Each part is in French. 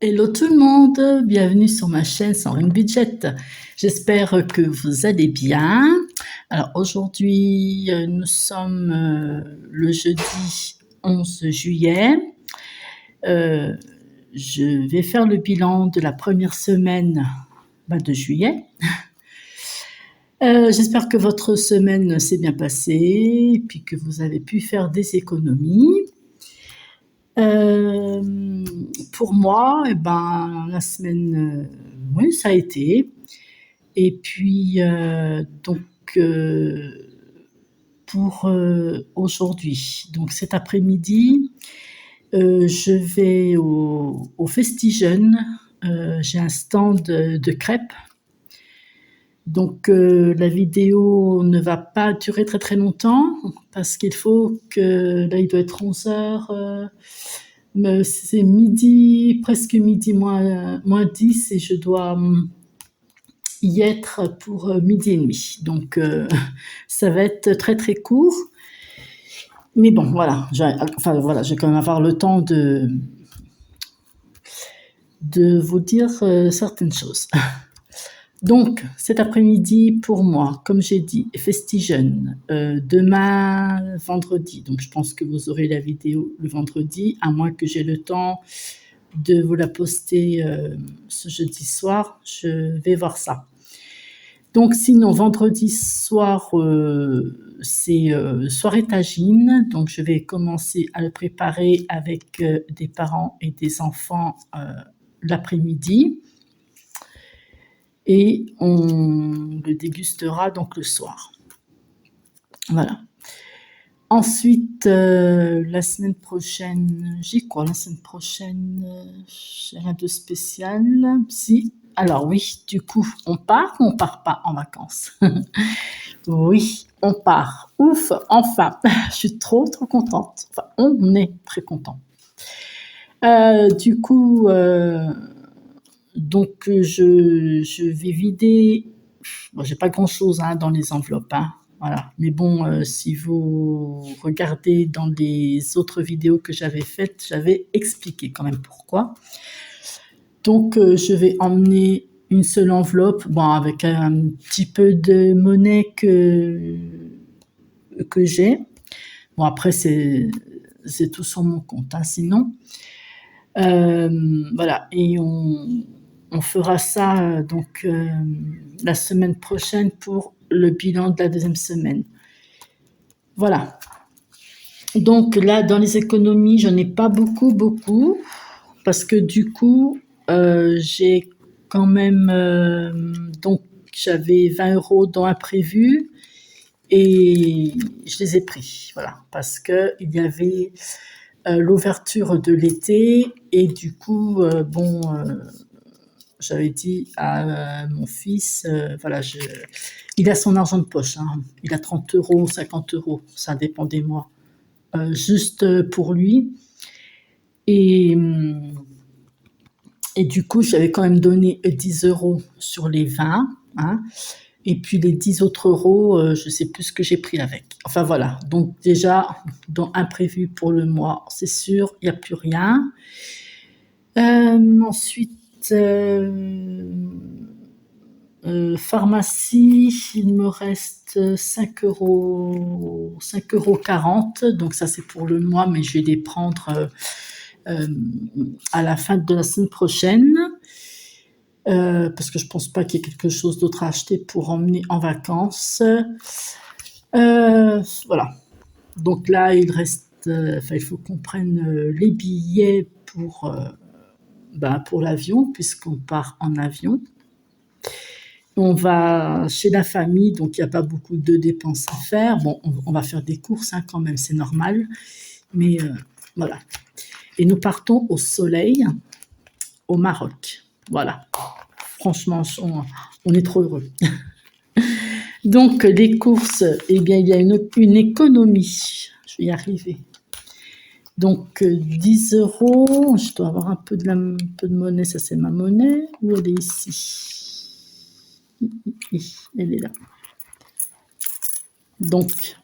Hello tout le monde, bienvenue sur ma chaîne Sans Rien Budget. J'espère que vous allez bien. Alors aujourd'hui, nous sommes le jeudi 11 juillet. Je vais faire le bilan de la première semaine de juillet. J'espère que votre semaine s'est bien passée et puis que vous avez pu faire des économies. Pour moi, la semaine, oui, ça a été. Et puis, pour aujourd'hui, donc cet après-midi, je vais au Festijeune. J'ai un stand de crêpes. Donc, la vidéo ne va pas durer très très longtemps parce qu'il faut que, là, il doit être 11 heures. C'est midi, presque midi moins 10 et je dois y être pour midi et demi. Donc, ça va être très très court. Mais bon, voilà, je vais quand même avoir le temps de vous dire certaines choses. Donc, cet après-midi, pour moi, comme j'ai dit, Festijeune, demain, vendredi. Donc, je pense que vous aurez la vidéo le vendredi, à moins que j'ai le temps de vous la poster ce jeudi soir. Je vais voir ça. Donc, sinon, vendredi soir, c'est soirée tagine. Donc, je vais commencer à le préparer avec des parents et des enfants l'après-midi. Et on le dégustera donc le soir. Voilà. Ensuite, la semaine prochaine, j'ai quoi la semaine prochaine? J'ai rien de spécial. Si, alors oui, du coup, on part ou on part pas en vacances? Oui, on part. Ouf, enfin, je suis trop contente. Enfin, on est très content. Du coup, donc je vais vider. Bon, j'ai pas grand-chose dans les enveloppes, voilà. Mais bon, si vous regardez dans les autres vidéos que j'avais faites, j'avais expliqué quand même pourquoi. Donc, je vais emmener une seule enveloppe, bon, avec un petit peu de monnaie que j'ai. Bon, après, c'est tout sur mon compte, sinon. Voilà, et on fera ça donc la semaine prochaine pour le bilan de la deuxième semaine. Voilà. Donc là, dans les économies, j'en ai pas beaucoup, parce que du coup, j'ai quand même, donc j'avais 20 € dans imprévu et je les ai pris, voilà, parce que il y avait l'ouverture de l'été et du coup, j'avais dit à mon fils, voilà, il a son argent de poche, il a 30 €, 50 €, ça dépend des mois, juste pour lui. Et du coup, j'avais quand même donné 10 € sur les 20, et puis les 10 autres euros, je ne sais plus ce que j'ai pris avec. Enfin voilà, donc déjà, dans imprévu pour le mois, c'est sûr, il n'y a plus rien. Ensuite, pharmacie, il me reste 5,40 €. Donc ça, c'est pour le mois, mais je vais les prendre à la fin de la semaine prochaine. Parce que je pense pas qu'il y ait quelque chose d'autre à acheter pour emmener en vacances. Voilà. Donc là, il reste, il faut qu'on prenne les billets pour l'avion, puisqu'on part en avion. On va chez la famille, donc il n'y a pas beaucoup de dépenses à faire. Bon, on va faire des courses quand même, c'est normal. Mais voilà. Et nous partons au soleil, au Maroc. Voilà. Franchement, on est trop heureux. Donc, les courses, eh bien, il y a une économie. Je vais y arriver. Donc, 10 €. Je dois avoir un peu de monnaie. Ça, c'est ma monnaie. Où elle est ici? Elle est là. Donc,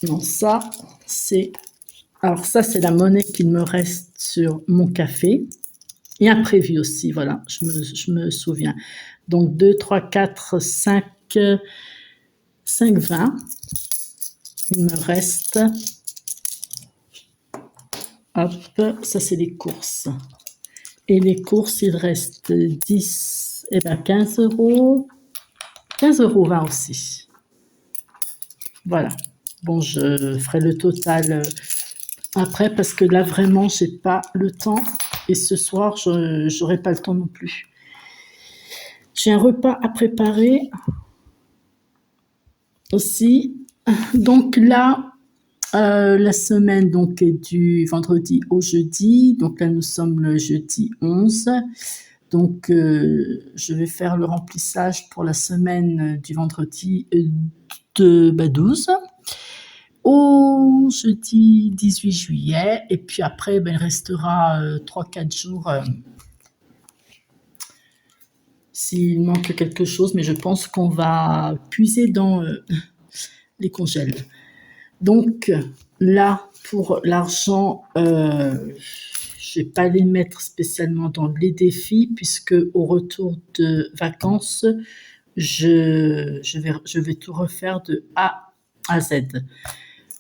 non, ça, c'est Alors ça, c'est la monnaie qu'il me reste sur mon café. Et imprévu aussi, voilà, je me souviens. Donc 2, 3, 4, 5, 5, 20. Il me reste, hop, ça c'est les courses. Et les courses, il reste 10, eh ben 15 euros. 15,20 € aussi. Voilà. Bon, je ferai le total après parce que là, vraiment, j'ai pas le temps. Et ce soir, je n'aurai pas le temps non plus. J'ai un repas à préparer aussi. Donc là, la semaine donc, est du vendredi au jeudi. Donc là, nous sommes le jeudi 11. Donc, je vais faire le remplissage pour la semaine du vendredi 12 au jeudi 18 juillet. Et puis après, il restera 3-4 jours s'il manque quelque chose. Mais je pense qu'on va puiser dans les congèles. Donc là, pour l'argent, je vais pas les mettre spécialement dans les défis puisque au retour de vacances, je vais tout refaire de A à Z.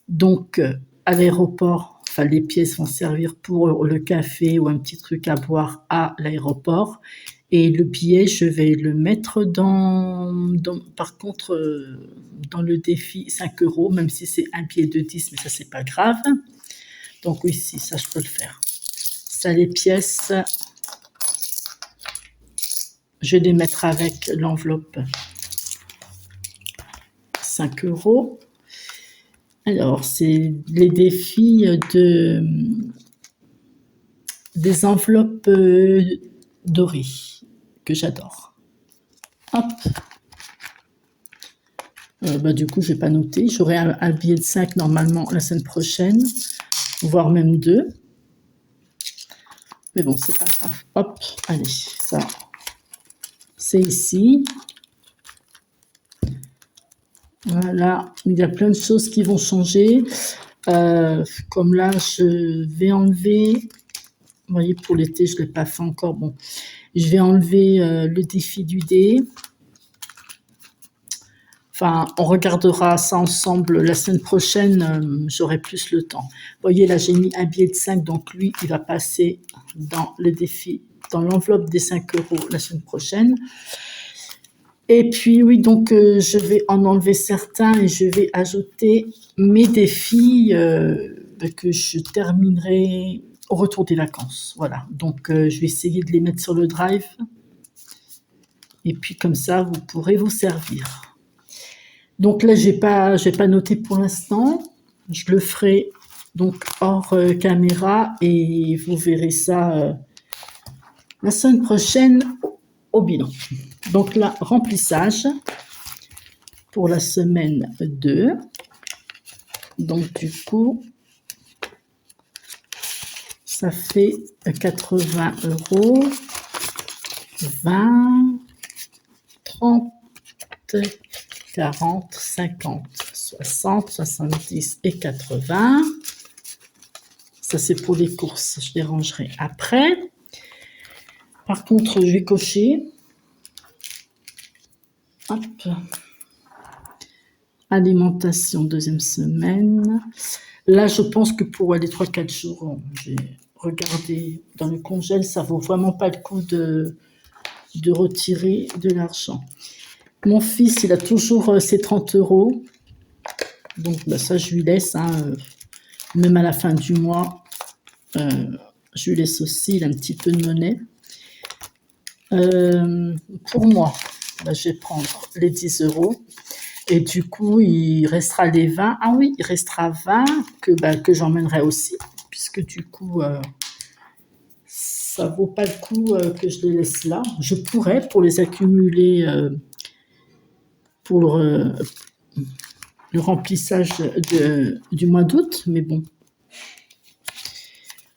Donc à l'aéroport, enfin les pièces vont servir pour le café ou un petit truc à boire à l'aéroport. Et le billet, je vais le mettre par contre, dans le défi 5 €, même si c'est un billet de 10, mais ça, c'est pas grave. Donc oui, si, ça, je peux le faire. Ça, les pièces, je vais les mettre avec l'enveloppe 5 €. Alors, c'est les défis des enveloppes dorées que j'adore. Hop. Du coup, je vais pas noter. J'aurai un billet de 5 normalement la semaine prochaine, voire même 2. Mais bon, c'est pas grave. Hop, allez, ça, c'est ici. Voilà, il y a plein de choses qui vont changer. Comme là, je vais enlever, vous voyez, pour l'été, je ne l'ai pas fait encore. Bon, je vais enlever le défi du dé. Enfin, on regardera ça ensemble la semaine prochaine, j'aurai plus le temps. Vous voyez, là, j'ai mis un billet de 5, donc lui, il va passer dans le défi, dans l'enveloppe des 5 € la semaine prochaine. Et puis, oui, donc, je vais en enlever certains et je vais ajouter mes défis que je terminerai au retour des vacances. Voilà, donc je vais essayer de les mettre sur le drive. Et puis, comme ça, vous pourrez vous servir. Donc là, je n'ai pas noté pour l'instant. Je le ferai donc hors caméra et vous verrez ça la semaine prochaine au bilan. Donc là, remplissage pour la semaine 2. Donc du coup, ça fait 80 €, 20, 30, 40, 50, 60, 70 et 80. Ça, c'est pour les courses. Je les rangerai après. Par contre, je vais cocher. Hop. Alimentation, deuxième semaine. Là, je pense que pour les 3-4 jours, j'ai regardé dans le congèle, ça vaut vraiment pas le coup de retirer de l'argent. Mon fils, il a toujours ses 30 €. Donc, ça, je lui laisse. Même à la fin du mois, je lui laisse aussi. Il a un petit peu de monnaie. Pour moi, là, je vais prendre les 10 €. Et du coup, il restera les 20. Ah oui, il restera 20 que j'emmènerai aussi. Puisque du coup, ça vaut pas le coup que je les laisse là. Je pourrais pour les accumuler pour le remplissage du mois d'août, mais bon.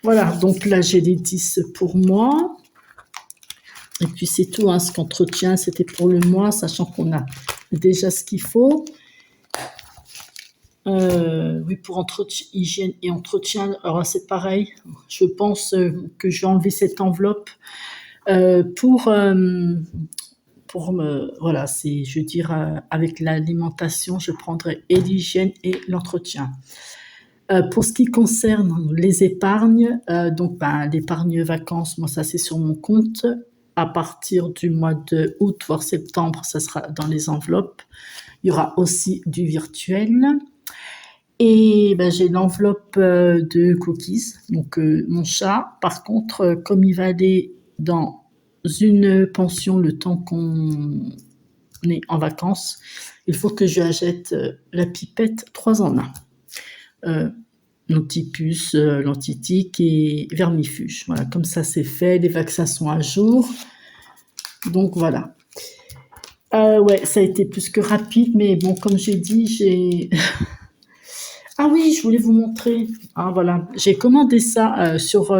Voilà, donc là, j'ai les 10 pour moi. Et puis, c'est tout, ce qu'entretien, c'était pour le mois, sachant qu'on a déjà ce qu'il faut. Oui, pour hygiène et entretien, alors c'est pareil. Je pense que je vais enlever cette enveloppe pour voilà, je veux dire, avec l'alimentation, je prendrai et l'hygiène et l'entretien. Pour ce qui concerne les épargnes, donc l'épargne vacances, moi ça c'est sur mon compte. À partir du mois de août, voire septembre, ça sera dans les enveloppes. Il y aura aussi du virtuel. Et j'ai l'enveloppe de cookies. Donc mon chat, par contre, comme il va aller dans une pension le temps qu'on est en vacances, il faut que je lui achète la pipette 3 en 1. L'antipuce, l'antitique et vermifuge. Voilà, comme ça c'est fait, les vaccins sont à jour. Donc voilà. Ouais, ça a été plus que rapide, mais bon, comme j'ai dit, j'ai... Ah oui, je voulais vous montrer. Ah voilà, j'ai commandé ça sur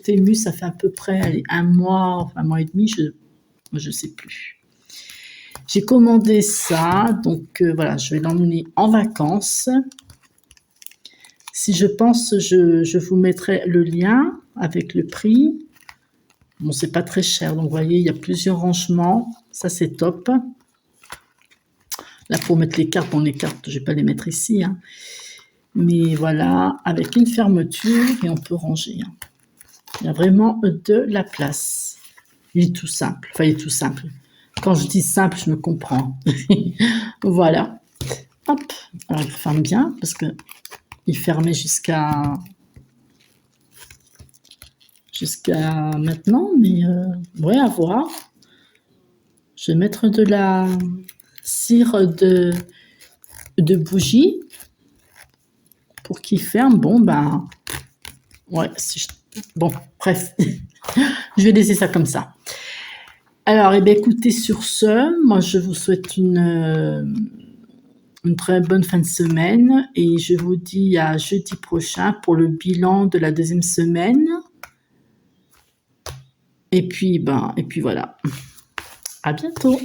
Temu, ça fait à peu près allez, un mois et demi, je sais plus. J'ai commandé ça, donc voilà, je vais l'emmener en vacances. Si je pense, je vous mettrai le lien avec le prix. Bon, c'est pas très cher, donc vous voyez, il y a plusieurs rangements. Ça, c'est top. Là, pour mettre les cartes, bon, les cartes, je vais pas les mettre ici, hein. Mais voilà, avec une fermeture et on peut ranger. Hein. Il y a vraiment de la place. Il est tout simple. Enfin, il est tout simple. Quand je dis simple, je me comprends. Voilà. Hop. Alors, il ferme bien parce que il fermait jusqu'à maintenant, mais ouais, à voir. Je vais mettre de la cire de bougie pour qu'il ferme. Bon, ouais, bon, bref, je vais laisser ça comme ça. Alors, écoutez, sur ce, moi, je vous souhaite une très bonne fin de semaine et je vous dis à jeudi prochain pour le bilan de la 2e semaine. Et puis voilà. À bientôt.